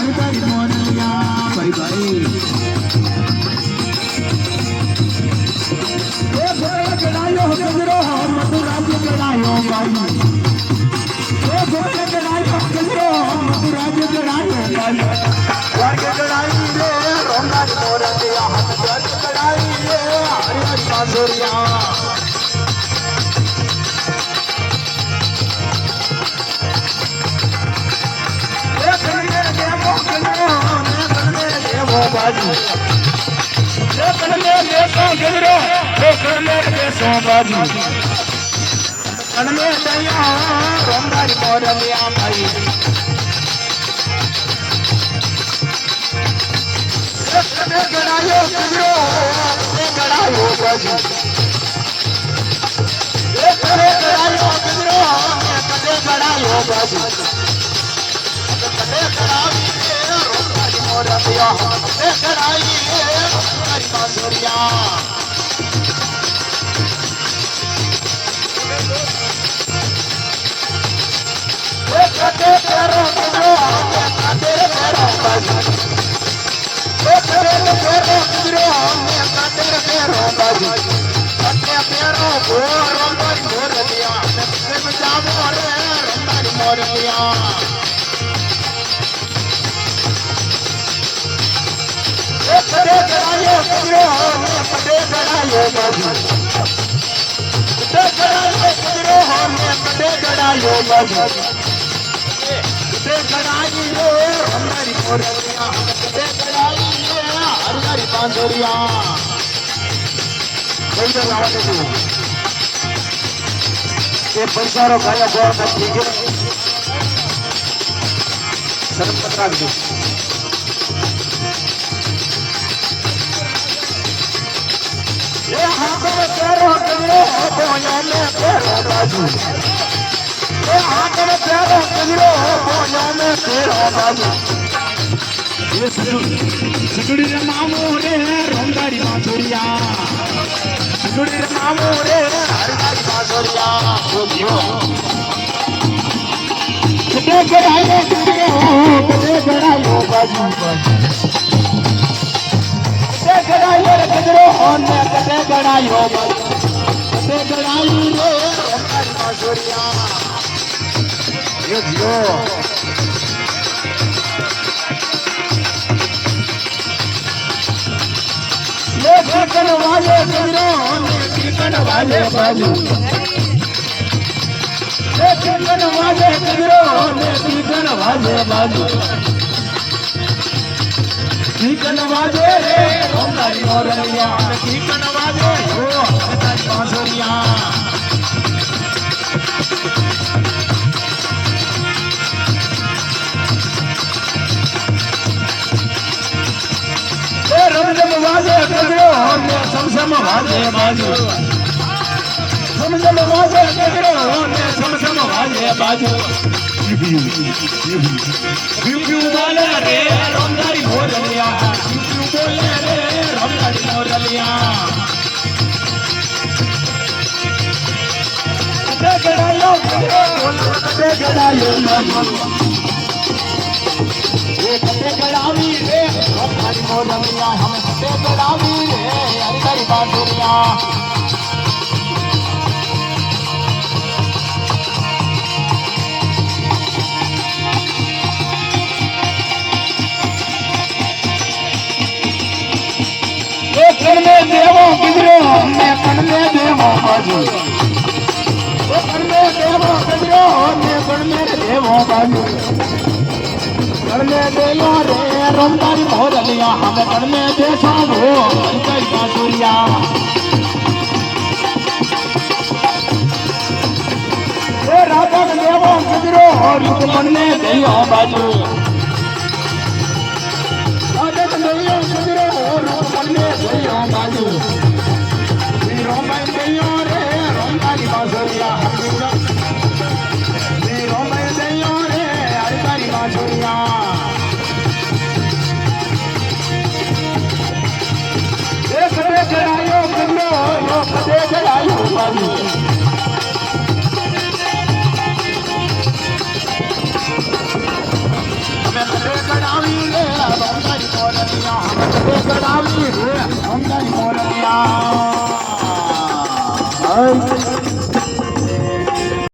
हरदारी मोरलिया भाई भाई ये गोरा गड़ायो गजरो मथुरा के गड़ायो भाई ये गोरा गड़ायो गजरो मथुरा के गड़ायो भाई वर के गड़ाई रे रोंगा मोरलिया हरदारी गड़ाई रे हरदारी बांसुरिया बाजू गजरो बाजू रोंगारी मोरलिया भाई गड़ायो गजरो गड़ायो बाजू गड़ायो गजरो गड़ायो बाजू मोरलिया गड़ाई हरदारी बांसुरिया कटे पैरों गजरो कटे पैरों बाजू कटे पैरों गजरो कटे पैरों बाजू कटे पैरों रोंगारी मोरलिया जामो रे रोंगारी मोरलिया कटे गड़ायो गजरो कटे गड़ायो बाजू कटे गड़ायो गजरो कटे गड़ायो बाजू कटे गड़ाई रे हरदारी मोरलिया कटे गड़ाई रे हरदारी बांसुरिया कोई तो लावते तू ये पैसा रो खाया बोर में ठीक है शर्म मत रख दो ये हाथ में पैरों गजरो बोझों में पैरों बाजू ये हाथ में पैरों गजरो बोझों में पैरों बाजू ये सुगड़ी रे मामू रे रोंगारी बांसुरिया सुगड़ी रे मामू रे हरदारी बांसुरिया कटे गड़ायो गजरो कटे गड़ायो बाजू कटे गड़ायो रे गजरो ने कटे गड़ायो कटे गड़ाई रे हरदारी बांसुरिया ये जियो ये कीर्तन वाले गजरो ने कीर्तन वाले बाजू ये कीर्तन वाले गजरो ने कीर्तन वाले बाजू कीर्तन वाले रे रोंगारी मोरलिया कीर्तन वाले हो हरदारी बांसुरिया रमजम वाले गजरो ने समसम वाले बाजू समसम वाले गजरो ने समसम वाले बाजू क्यों बोले रे रोंगारी मोरलिया क्यों बोले रे रोंगारी मोरलिया कटे गड़ायो कटे गड़ायो ये कटे गड़ावी रे हरदारी मोरलिया हम कटे गड़ावी रे हरदारी बांसुरिया कण में देवो गजरो ने कण में देवो बाजू कण में देवो गजरो ने कण में देवो बाजू कण में देयो रे रोंगारी मोरलिया हम कण में देसो हो हरदारी बांसुरिया ए राधा देवो गजरो रुक्मण में देयो बाजू राधा देयो गजरो रुक्मण में देयो बाजू वीरों में देयो रे रोंगारी बांसुरिया वीरों में देयो रे हरदारी बांसुरिया कटे गड़ायो गजरो कटे गड़ायो बाजू कटे गड़ावी મોરલિયા હમતે કરાવી રે અંગન મોરલિયા